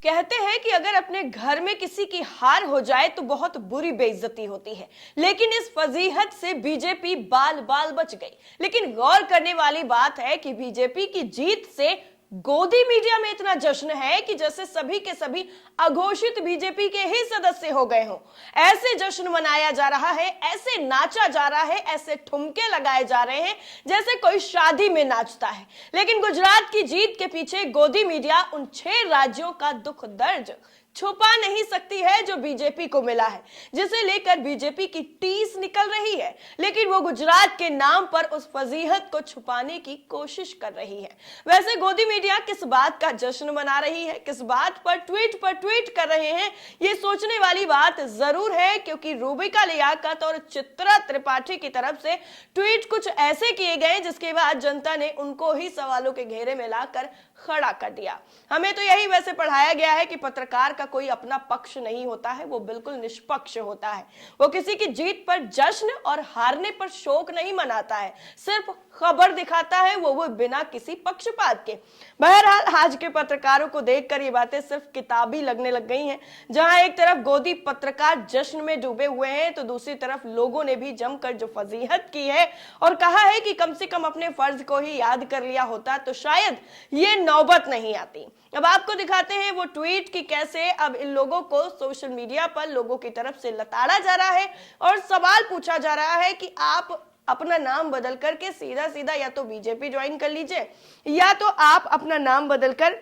कहते हैं कि अगर अपने घर में किसी की हार हो जाए तो बहुत बुरी बेइज्जती होती है, लेकिन इस फजीहत से बीजेपी बाल बाल बच गई। लेकिन गौर करने वाली बात है कि बीजेपी की जीत से गोदी मीडिया में इतना जश्न है कि जैसे सभी के सभी अघोषित बीजेपी के ही सदस्य हो गए हों। ऐसे जश्न मनाया जा रहा है, ऐसे नाचा जा रहा है, ऐसे ठुमके लगाए जा रहे हैं जैसे कोई शादी में नाचता है। लेकिन गुजरात की जीत के पीछे गोदी मीडिया उन 6 राज्यों का दुख दर्द छुपा नहीं सकती है जो बीजेपी को मिला है, जिसे लेकर बीजेपी की टीस निकल रही है। लेकिन वो गुजरात के नाम पर उस फजीहत को छुपाने की कोशिश कर रही है। वैसे गोदी मीडिया किस बात का जश्न मना रही है, किस बात पर ट्वीट कर रहे हैं, ये सोचने वाली बात जरूर है, क्योंकि रूबिका लियाकत और चित्रा त्रिपाठी की तरफ से ट्वीट कुछ ऐसे किए गए जिसके बाद जनता ने उनको ही सवालों के घेरे में लाकर खड़ा कर दिया। हमें तो यही वैसे पढ़ाया गया है कि पत्रकार का कोई अपना पक्ष नहीं होता है, वो बिल्कुल निष्पक्ष होता है। वो किसी की जीत पर जश्न और हारने पर शोक नहीं मनाता है, सिर्फ खबर दिखाता है, वो बिना किसी पक्षपात के। बहरहाल आज के पत्रकारों को देखकर ये बातें सिर्फ किताबी लगने लग गई हैं। जहां एक तरफ गोदी पत्रकार जश्न में डूबे हुए हैं तो दूसरी तरफ लोगों ने भी जमकर जो फजीहत की है और कहा है कि कम से कम अपने फर्ज को ही याद कर लिया होता तो शायद ये नौबत नहीं आती। अब आपको दिखाते हैं वो ट्वीट कि कैसे अब इन लोगों को सोशल मीडिया पर लोगों की तरफ से लताड़ा जा रहा है और सवाल पूछा जा रहा है कि आप अपना नाम बदल करके सीधा सीधा या तो बीजेपी ज्वाइन कर लीजिए या तो आप अपना नाम बदलकर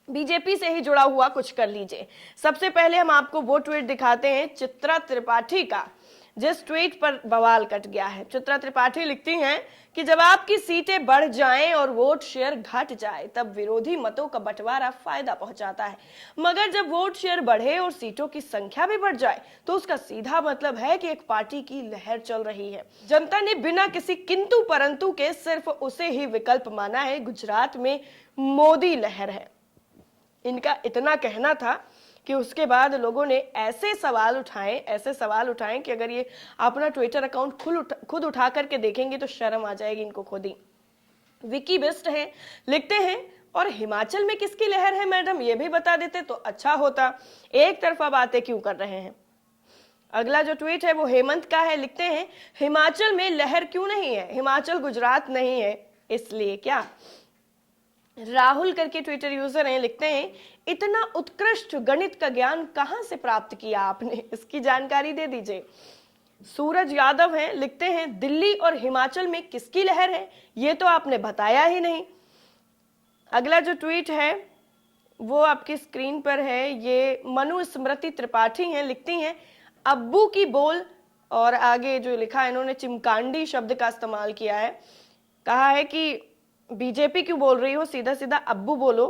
बीजेपी से ही जुड़ा हुआ कुछ कर लीजिए। सबसे पहले हम आपको वो ट्वीट दिखाते हैं चित्रा त्रिपाठी का, जिस ट्वीट पर बवाल कट गया है। चित्रा त्रिपाठी लिखती हैं कि जब आपकी सीटें बढ़ जाएं और वोट शेयर घट जाए तब विरोधी मतों का बंटवारा फायदा पहुंचाता है, मगर जब वोट शेयर बढ़े और सीटों की संख्या भी बढ़ जाए तो उसका सीधा मतलब है कि एक पार्टी की लहर चल रही है। जनता ने बिना किसी किंतु परंतु के सिर्फ उसे ही विकल्प माना है। गुजरात में मोदी लहर है, इनका इतना कहना था कि उसके बाद लोगों ने ऐसे सवाल उठाए कि अगर ये अपना ट्विटर अकाउंट खुद उठा करके देखेंगे तो शर्म आ जाएगी इनको खुद ही। विकी बिस्ट है, लिखते हैं और हिमाचल में किसकी लहर है मैडम, ये भी बता देते तो अच्छा होता, एक तरफा बातें क्यों कर रहे हैं। अगला जो ट्वीट है वो हेमंत का है, लिखते हैं हिमाचल में लहर क्यों नहीं है, हिमाचल गुजरात नहीं है इसलिए क्या। राहुल करके ट्विटर यूजर हैं, लिखते हैं इतना उत्कृष्ट गणित का ज्ञान कहां से प्राप्त किया आपने, इसकी जानकारी दे दीजिए। सूरज यादव हैं, लिखते हैं दिल्ली और हिमाचल में किसकी लहर है, ये तो आपने बताया ही नहीं। अगला जो ट्वीट है वो आपकी स्क्रीन पर है, ये मनु स्मृति त्रिपाठी हैं, लिखती हैं अब्बू की बोल, और आगे जो लिखा है इन्होंने चिमकांडी शब्द का इस्तेमाल किया है, कहा है कि बीजेपी क्यों बोल रही हो, सीधा सीधा अब्बू बोलो।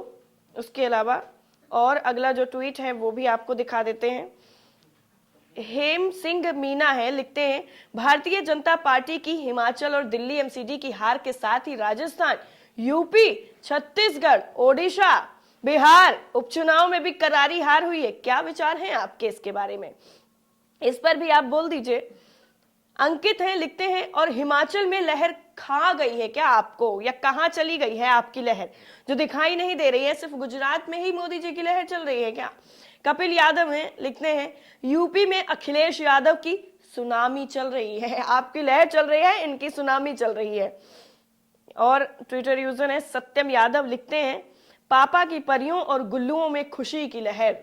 उसके अलावा और अगला जो ट्वीट है वो भी आपको दिखा देते हैं। हेम सिंह मीना है, लिखते हैं भारतीय जनता पार्टी की हिमाचल और दिल्ली एमसीडी की हार के साथ ही राजस्थान, यूपी, छत्तीसगढ़, ओडिशा, बिहार उपचुनाव में भी करारी हार हुई है। क्या विचार हैं आपके इसके बारे में, इस पर भी आप बोल दीजिए। अंकित हैं, लिखते हैं और हिमाचल में लहर खा गई है क्या आपको, या कहां चली गई है आपकी लहर जो दिखाई नहीं दे रही है, सिर्फ गुजरात में ही मोदी जी की लहर चल रही है क्या। कपिल यादव हैं, लिखते हैं यूपी में अखिलेश यादव की सुनामी चल रही है, आपकी लहर चल रही है, इनकी सुनामी चल रही है। और ट्विटर यूजर है सत्यम यादव, लिखते हैं पापा की परियों और गुल्लुओं में खुशी की लहर।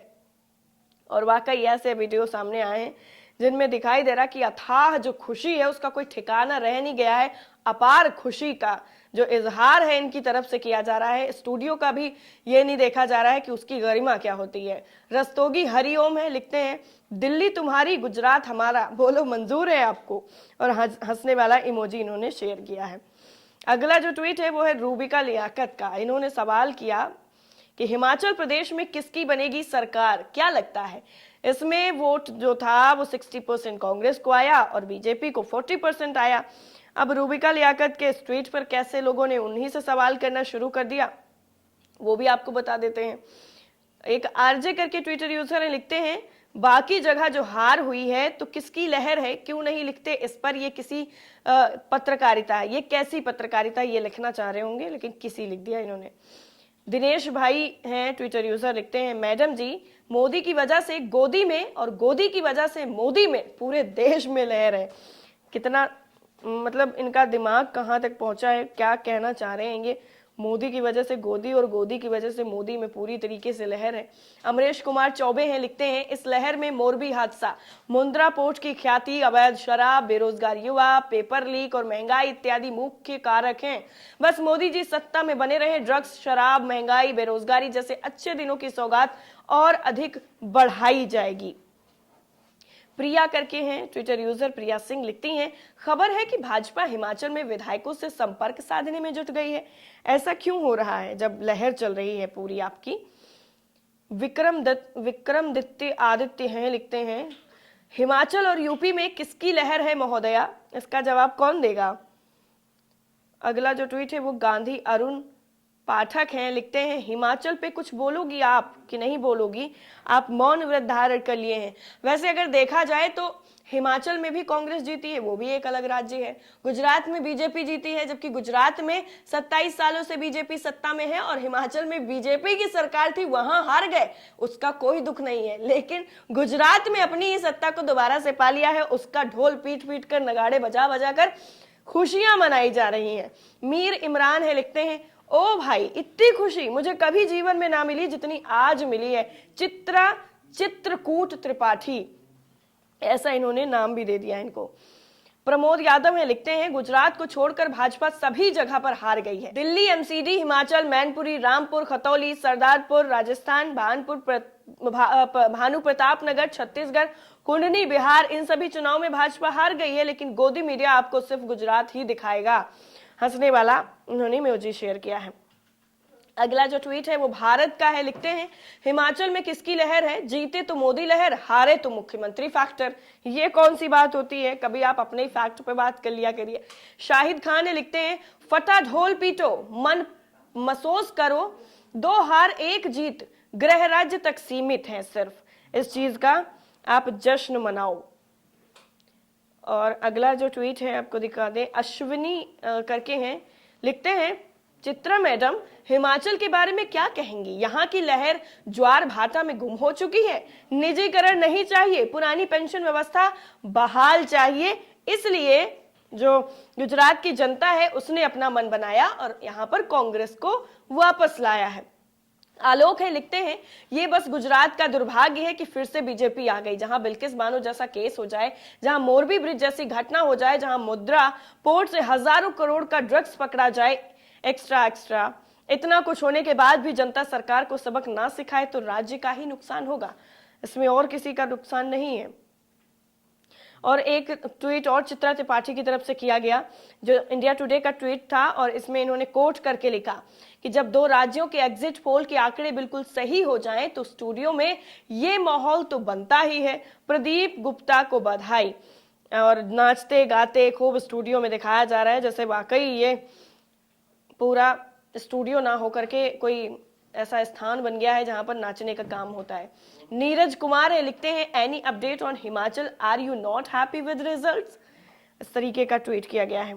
और वाकई ऐसे वीडियो सामने आए हैं जिनमें दिखाई दे रहा कि अथाह जो खुशी है उसका कोई ठिकाना रह नहीं गया है। अपार खुशी का जो इजहार है इनकी तरफ से किया जा रहा है, स्टूडियो का भी ये नहीं देखा जा रहा है कि उसकी गरिमा क्या होती है। रस्तोगी हरिओम है, लिखते हैं दिल्ली तुम्हारी गुजरात हमारा, बोलो मंजूर है आपको, और हंसने वाला इमोजी इन्होंने शेयर किया है। अगला जो ट्वीट है वो है रूबिका लियाकत का, इन्होंने सवाल किया कि हिमाचल प्रदेश में किसकी बनेगी सरकार, क्या लगता है। इसमें वोट जो था वो 60% कांग्रेस को आया और बीजेपी को 40% आया। अब रूबिका लियाकत के इस ट्वीट पर कैसे लोगों ने उन्हीं से सवाल करना शुरू कर दिया वो भी आपको बता देते हैं। एक आरजे करके ट्विटर यूजर है, लिखते हैं बाकी जगह जो हार हुई है तो किसकी लहर है क्यों नहीं लिखते इस पर, ये किसी पत्रकारिता है, ये कैसी पत्रकारिता ये लिखना चाह रहे होंगे लेकिन किसी लिख दिया इन्होंने। दिनेश भाई हैं ट्विटर यूजर, लिखते हैं मैडम जी, मोदी की वजह से गोदी में और गोदी की वजह से मोदी में पूरे देश में लहर है। कितना मतलब इनका दिमाग कहाँ तक पहुंचा है, क्या कहना चाह रहे हैं ये। मोदी की वजह से गोदी और गोदी की वजह से मोदी में पूरी तरीके से लहर है। अमरेश कुमार चौबे हैं, लिखते हैं इस लहर में मोरबी हादसा, मुंद्रा पोर्ट की ख्याति, अवैध शराब, बेरोजगार युवा, पेपर लीक और महंगाई इत्यादि मुख्य कारक हैं। बस मोदी जी सत्ता में बने रहे, ड्रग्स, शराब, महंगाई, बेरोजगारी जैसे अच्छे दिनों की सौगात और अधिक बढ़ाई जाएगी। प्रिया करके हैं ट्विटर यूजर, प्रिया सिंह, लिखती हैं खबर है कि भाजपा हिमाचल में विधायकों से संपर्क साधने में जुट गई है। ऐसा क्यों हो रहा है जब लहर चल रही है पूरी आपकी। विक्रमदित्य आदित्य हैं, लिखते हैं हिमाचल और यूपी में किसकी लहर है महोदया, इसका जवाब कौन देगा। अगला जो ट्वीट है वो गांधी अरुण पाठक हैं, लिखते हैं हिमाचल पे कुछ बोलोगी आप कि नहीं बोलोगी, आप मौन व्रत धारण कर लिए हैं। वैसे अगर देखा जाए तो हिमाचल में भी कांग्रेस जीती है, वो भी एक अलग राज्य है। गुजरात में बीजेपी जीती है, जबकि गुजरात में 27 सालों से बीजेपी सत्ता में है और हिमाचल में बीजेपी की सरकार थी, वहां हार गए, उसका कोई दुख नहीं है। लेकिन गुजरात में अपनी ही सत्ता को दोबारा से पा लिया है, उसका ढोल पीट पीट कर, नगाड़े बजा बजा कर खुशियां मनाई जा रही हैं। मीर इमरान है, लिखते हैं ओ भाई, इतनी खुशी मुझे कभी जीवन में ना मिली जितनी आज मिली है। चित्रकूट त्रिपाठी, ऐसा इन्होंने नाम भी दे दिया इनको। प्रमोद यादव है, लिखते हैं गुजरात को छोड़कर भाजपा सभी जगह पर हार गई है। दिल्ली, एमसीडी, हिमाचल, मैनपुरी, रामपुर, खतौली, सरदारपुर, राजस्थान, भानु प्रतापनगर, छत्तीसगढ़, कुंडनी, बिहार, इन सभी चुनाव में भाजपा हार गई है। लेकिन गोदी मीडिया आपको सिर्फ गुजरात ही दिखाएगा। हंसने वाला उन्होंने इमोजी शेयर किया है। अगला जो ट्वीट है वो भारत का है, लिखते हैं हिमाचल में किसकी लहर है, जीते तो मोदी लहर, हारे तो मुख्यमंत्री फैक्टर। ये कौन सी बात होती है, कभी आप अपने ही फैक्ट पे बात कर लिया करिए। शाहिद खान है, लिखते हैं फटा ढोल पीटो, मन महसूस करो, 2 हार 1 जीत गृह राज्य तक सीमित है, सिर्फ इस चीज का आप जश्न मनाओ। और अगला जो ट्वीट है आपको दिखा दे, अश्विनी करके हैं, लिखते हैं चित्रा मैडम, हिमाचल के बारे में क्या कहेंगी, यहाँ की लहर ज्वार भाटा में गुम हो चुकी है, निजीकरण नहीं चाहिए, पुरानी पेंशन व्यवस्था बहाल चाहिए। इसलिए जो गुजरात की जनता है उसने अपना मन बनाया और यहाँ पर कांग्रेस को वापस लाया है। आलोक है, लिखते हैं ये बस गुजरात का दुर्भाग्य है कि फिर से बीजेपी आ गई। जहां बिल्किस बानो जैसा केस हो जाए, जहां मोरबी ब्रिज जैसी घटना हो जाए, जहां मुद्रा पोर्ट से हजारों करोड़ का ड्रग्स पकड़ा जाए, एक्स्ट्रा इतना कुछ होने के बाद भी जनता सरकार को सबक ना सिखाए तो राज्य का ही नुकसान होगा, इसमें और किसी का नुकसान नहीं है। और एक ट्वीट और चित्रा त्रिपाठी की तरफ से किया गया जो इंडिया टुडे का ट्वीट था, और इसमें इन्होंने कोट करके लिखा कि जब 2 राज्यों के एग्जिट पोल के आंकड़े बिल्कुल सही हो जाएं तो स्टूडियो में ये माहौल तो बनता ही है। प्रदीप गुप्ता को बधाई। और नाचते गाते खूब स्टूडियो में दिखाया जा रहा है जैसे वाकई ये पूरा स्टूडियो ना होकर के कोई ऐसा स्थान बन गया है जहां पर नाचने का काम होता है। नीरज कुमार है, लिखते हैं any update on Himachal, are you not happy with results, इस तरीके का ट्वीट किया गया है।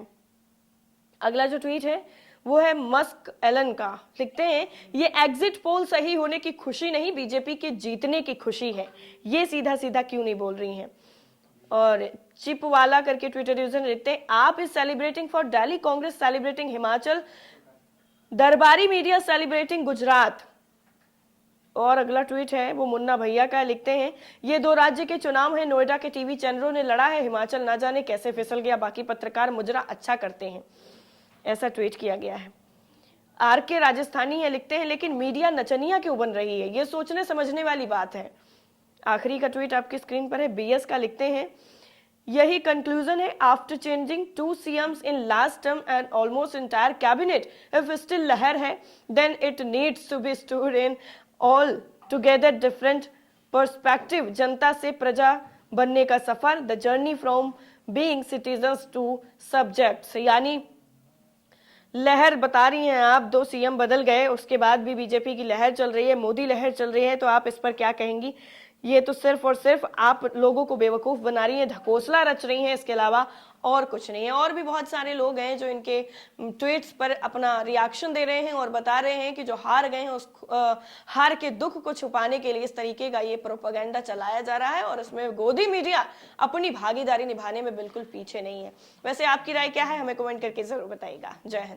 अगला जो ट्वीट है वो है मस्क एलन का, लिखते हैं ये एग्जिट पोल सही होने की खुशी नहीं, बीजेपी के जीतने की खुशी है, ये सीधा सीधा क्यों नहीं बोल रही हैं। और चिप वाला करके ट्विटर यूजर लिखते हैं आप is celebrating for Delhi, Congress celebrating Himachal, दरबारी मीडिया सेलिब्रेटिंग गुजरात। और अगला ट्वीट है वो मुन्ना भैया का, लिखते हैं ये 2 राज्य के चुनाव है, नोएडा के टीवी चैनलों ने लड़ा है, हिमाचल ना जाने कैसे फिसल गया, बाकी पत्रकार मुजरा अच्छा करते हैं, ऐसा ट्वीट किया गया है। आर के राजस्थानी है, लिखते हैं लेकिन मीडिया नचनिया क्यों बन रही है, ये सोचने समझने वाली बात है। आखिरी का ट्वीट आपकी स्क्रीन पर है, बीएस का, लिखते हैं यही कंक्लूजन है after changing 2 CMs in last term and almost entire cabinet, if still लहर है then it needs to be stored in all together different perspective. जनता से प्रजा बनने का सफर, the journey from being citizens to subjects. यानी लहर बता रही हैं आप, 2 CM बदल गए, उसके बाद भी बीजेपी की लहर चल रही है, मोदी लहर चल रही है, तो आप इस पर क्या कहेंगी। ये तो सिर्फ और सिर्फ आप लोगों को बेवकूफ बना रही हैं, ढकोसला रच रही हैं, इसके अलावा और कुछ नहीं है। और भी बहुत सारे लोग हैं जो इनके ट्वीट्स पर अपना रिएक्शन दे रहे हैं और बता रहे हैं कि जो हार गए हैं उस हार के दुख को छुपाने के लिए इस तरीके का ये प्रोपेगेंडा चलाया जा रहा है और इसमें गोदी मीडिया अपनी भागीदारी निभाने में बिल्कुल पीछे नहीं है। वैसे आपकी राय क्या है, हमें कमेंट करके जरूर बताइएगा। जय हिंद।